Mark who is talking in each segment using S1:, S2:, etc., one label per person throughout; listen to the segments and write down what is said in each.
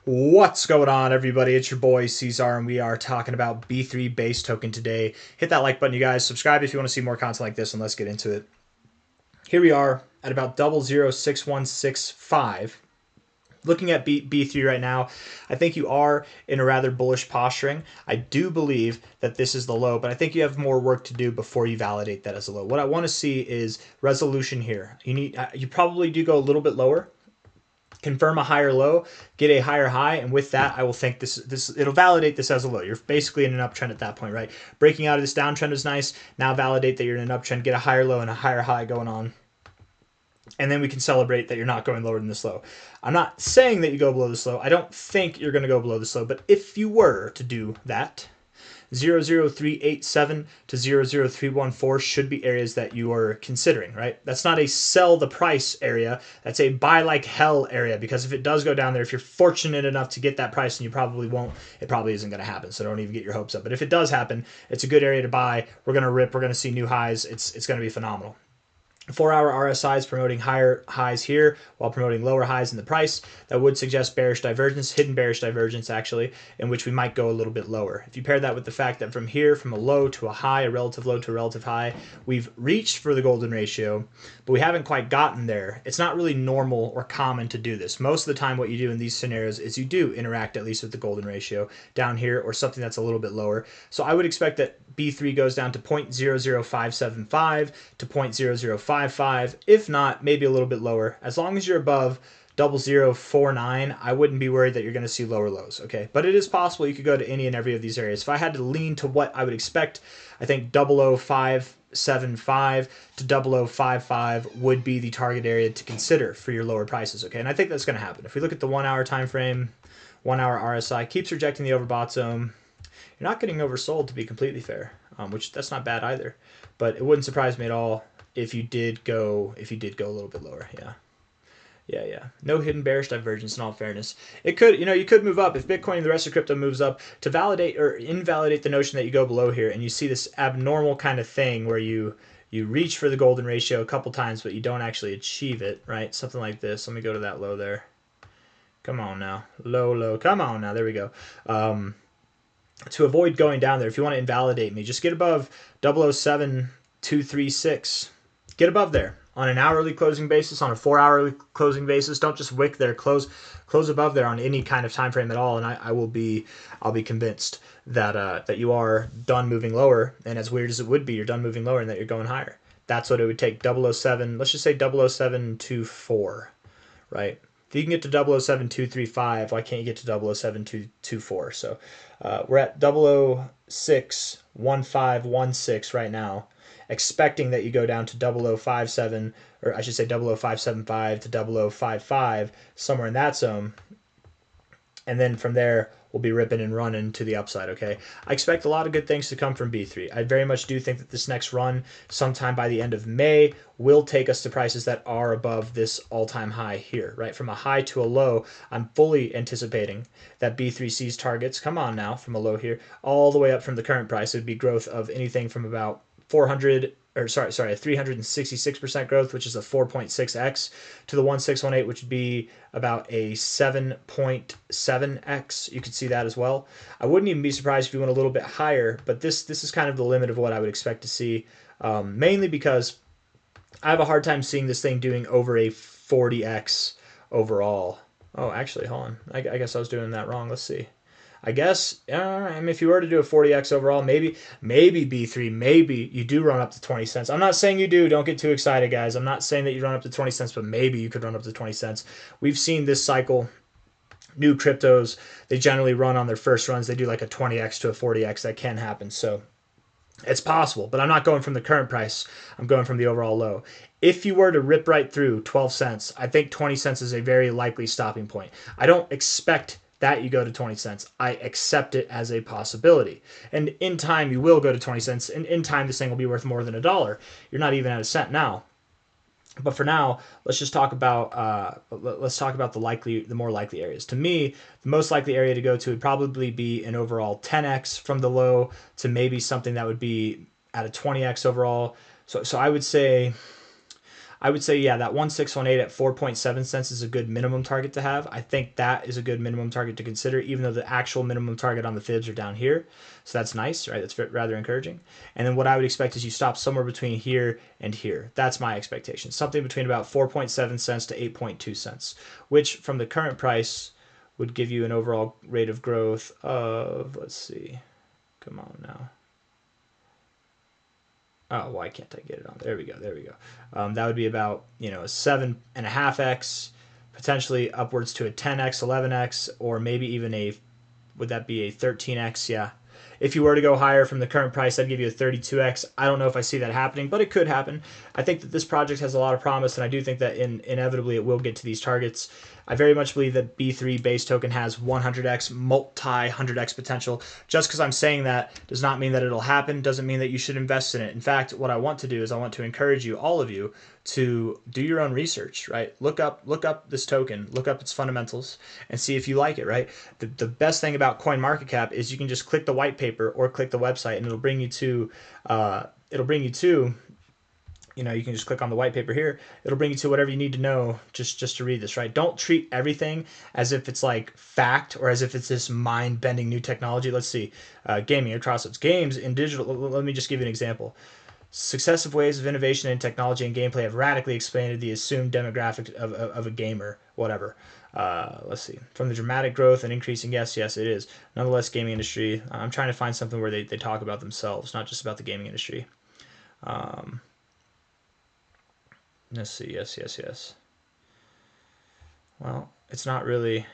S1: What's going on, everybody? It's your boy C-Zar, and we are talking about B3 base token today. Hit that like button, you guys. Subscribe if you want to see more content like this, and let's get into it. Here we are at about 006165. Looking at B3 right now, I think you are in a rather bullish posturing. I do believe that this is the low, but I think you have more work to do before you validate that as a low. What I want to see is resolution here. You probably do go a little bit lower. Confirm a higher low, get a higher high, and with that, I will think it'll validate this as a low. You're basically in an uptrend at that point, right? Breaking out of this downtrend is nice. Now validate that you're in an uptrend, get a higher low and a higher high going on. And then we can celebrate that you're not going lower than this low. I'm not saying that you go below this low. I don't think you're going to go below this low, but if you were to do that, 00387 to 00314 should be areas that you are considering, right? That's not a sell the price area. That's a buy like hell area, because if it does go down there, if you're fortunate enough to get that price, and you probably won't, it probably isn't going to happen. So don't even get your hopes up. But if it does happen, it's a good area to buy. We're going to rip. We're going to see new highs. It's going to be phenomenal. 4-hour RSI is promoting higher highs here while promoting lower highs in the price. That would suggest bearish divergence, hidden bearish divergence actually, in which we might go a little bit lower. If you pair that with the fact that from here, from a low to a high, a relative low to a relative high, we've reached for the golden ratio, but we haven't quite gotten there. It's not really normal or common to do this. Most of the time what you do in these scenarios is you do interact at least with the golden ratio down here or something that's a little bit lower. So I would expect that B3 goes down to 0.00575 to 0.0055. If not, maybe a little bit lower. As long as you're above 0049, I wouldn't be worried that you're going to see lower lows, okay? But it is possible you could go to any and every of these areas. If I had to lean to what I would expect, I think 00575 to 0055 would be the target area to consider for your lower prices, okay? And I think that's going to happen. If we look at the 1 hour time frame, 1 hour RSI keeps rejecting the overbought zone. You're not getting oversold, to be completely fair, which that's not bad either. But it wouldn't surprise me at all if you did go a little bit lower. Yeah. No hidden bearish divergence in all fairness. It could, you could move up if Bitcoin and the rest of crypto moves up to validate or invalidate the notion that you go below here, and you see this abnormal kind of thing where you reach for the golden ratio a couple times, but you don't actually achieve it, right? Something like this. Let me go to that low there. Come on now. Low. Come on now. There we go. To avoid going down there, if you want to invalidate me, just get above 007236. Get above there on an hourly closing basis, on a 4-hourly closing basis. Don't just wick there. Close above there on any kind of time frame at all, and I'll be convinced that that you are done moving lower. And as weird as it would be, you're done moving lower and that you're going higher. That's what it would take. 007. Let's just say 00724, right? If you can get to 007235, why can't you get to 007224? So we're at 0061516 right now, expecting that you go down to 0057, or I should say 00575 to 0055, somewhere in that zone. And then from there, we'll be ripping and running to the upside, okay? I expect a lot of good things to come from B3. I very much do think that this next run, sometime by the end of May, will take us to prices that are above this all-time high here, right? From a high to a low, I'm fully anticipating that B3 sees targets, come on now, from a low here, all the way up from the current price. It would be growth of anything from about 366% growth, which is a 4.6x, to the 1618, which would be about a 7.7x. You could see that as well. I wouldn't even be surprised if you went a little bit higher, but this is kind of the limit of what I would expect to see, mainly because I have a hard time seeing this thing doing over a 40x overall. Oh, actually, hold on. I guess I was doing that wrong. Let's see. I guess, if you were to do a 40x overall, maybe B3, maybe you do run up to 20 cents. I'm not saying you do. Don't get too excited, guys. I'm not saying that you run up to 20 cents, but maybe you could run up to 20 cents. We've seen this cycle. New cryptos, they generally run on their first runs. They do like a 20x to a 40x. That can happen. So it's possible, but I'm not going from the current price. I'm going from the overall low. If you were to rip right through 12 cents, I think 20 cents is a very likely stopping point. I don't expect that you go to 20 cents. I accept it as a possibility. And in time, you will go to 20 cents. And in time, this thing will be worth more than $1. You're not even at a cent now. But for now, let's just talk about the more likely areas. To me, the most likely area to go to would probably be an overall 10x from the low to maybe something that would be at a 20x overall. So I would say I would say, yeah, that 1618 at 4.7 cents is a good minimum target to have. I think that is a good minimum target to consider, even though the actual minimum target on the fibs are down here. So that's nice, right? That's rather encouraging. And then what I would expect is you stop somewhere between here and here. That's my expectation. Something between about 4.7 cents to 8.2 cents, which from the current price would give you an overall rate of growth of, let's see, come on now. Oh, why can't I get it on? There we go. There we go. That would be about, you know, a 7.5x, potentially upwards to a 10x, 11x, or maybe even a, would that be a 13x? Yeah. If you were to go higher from the current price, that'd give you a 32x. I don't know if I see that happening, but it could happen. I think that this project has a lot of promise, and I do think that inevitably it will get to these targets. I very much believe that B3 base token has 100x, multi-100x potential. Just because I'm saying that does not mean that it'll happen, doesn't mean that you should invest in it. In fact, what I want to do is I want to encourage you, all of you, to do your own research, right? Look up this token, look up its fundamentals, and see if you like it, right? The best thing about CoinMarketCap is you can just click the white paper or click the website, and it'll bring you to you know, you can just click on the white paper here. It'll bring you to whatever you need to know just to read this, right? Don't treat everything as if it's like fact or as if it's this mind-bending new technology. Let's see, gaming or crossroads. Games in digital, let me just give you an example. Successive waves of innovation in technology and gameplay have radically expanded the assumed demographic of a gamer, whatever. Let's see. From the dramatic growth and increasing, yes, it is. Nonetheless, gaming industry, I'm trying to find something where they talk about themselves, not just about the gaming industry. Let's see, yes. Well, it's not really,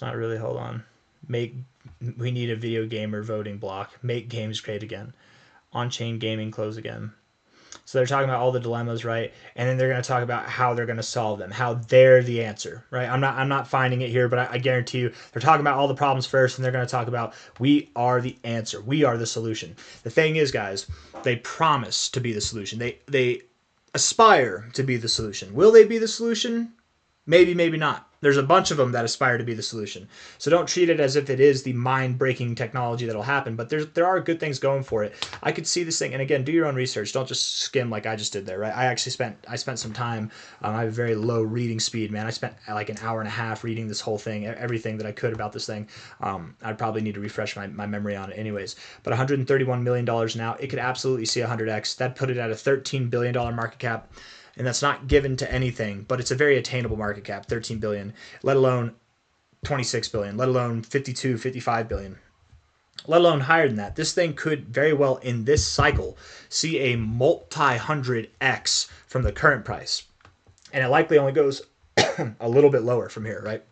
S1: hold on. We need a video gamer voting block. Make games great again. On-chain gaming close again. So they're talking about all the dilemmas, right? And then they're going to talk about how they're going to solve them, how they're the answer, right? I'm not finding it here, but I guarantee you they're talking about all the problems first, and they're going to talk about we are the answer. We are the solution. The thing is, guys, they promise to be the solution. They aspire to be the solution. Will they be the solution? Maybe, maybe not. There's a bunch of them that aspire to be the solution. So don't treat it as if it is the mind-breaking technology that'll happen, but there are good things going for it. I could see this thing, and again, do your own research. Don't just skim like I just did there, right? I spent some time. I have a very low reading speed, man. I spent like an hour and a half reading this whole thing, everything that I could about this thing. I'd probably need to refresh my memory on it anyways. But $131 million now, it could absolutely see 100x. That'd put it at a $13 billion market cap. And that's not given to anything, but it's a very attainable market cap, 13 billion, let alone 26 billion, let alone 52, 55 billion, let alone higher than that. This thing could very well in this cycle see a multi-hundred X from the current price. And it likely only goes a little bit lower from here, right?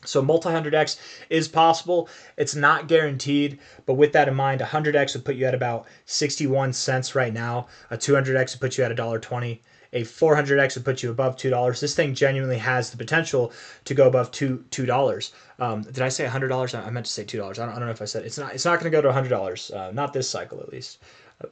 S1: So multi-100x is possible. It's not guaranteed, but with that in mind, 100x would put you at about 61 cents right now. A 200x would put you at $1.20. A 400x would put you above $2. This thing genuinely has the potential to go above $2. Did I say $100? I meant to say $2. I don't know if I said it's not going to go to $100. Not this cycle, at least.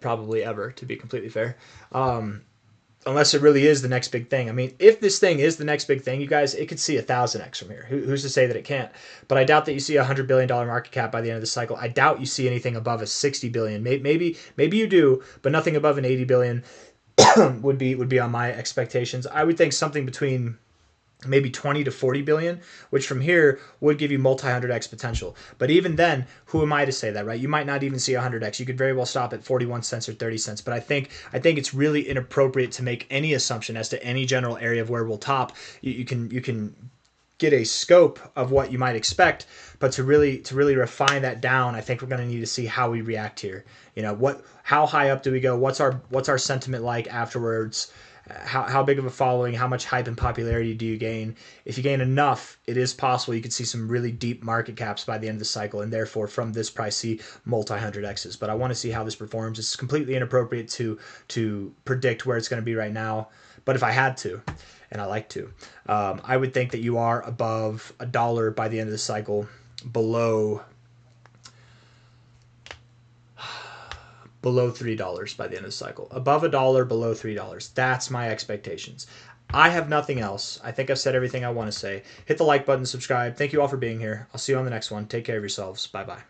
S1: Probably ever, to be completely fair. Unless it really is the next big thing. I mean, if this thing is the next big thing, you guys, it could see 1,000x from here. Who's to say that it can't? But I doubt that you see a $100 billion market cap by the end of the cycle. I doubt you see anything above a 60 billion. Maybe you do, but nothing above an 80 billion would be on my expectations. I would think something between maybe 20 to 40 billion, which from here would give you multi-100x potential. But even then, who am I to say that, right? You might not even see 100x. You could very well stop at 41 cents or 30 cents. But I think it's really inappropriate to make any assumption as to any general area of where we'll top. You can get a scope of what you might expect, but to really refine that down, I think we're going to need to see how we react here. You know, how high up do we go? What's our sentiment like afterwards? How big of a following, how much hype and popularity do you gain? If you gain enough, it is possible you could see some really deep market caps by the end of the cycle, and therefore from this price see multi-hundred X's. But I want to see how this performs. It's completely inappropriate to predict where it's going to be right now. But if I had to, and I like to, I would think that you are above $1 by the end of the cycle, below $3 by the end of the cycle. Above $1, below $3. That's my expectations. I have nothing else. I think I've said everything I want to say. Hit the like button, subscribe. Thank you all for being here. I'll see you on the next one. Take care of yourselves. Bye-bye.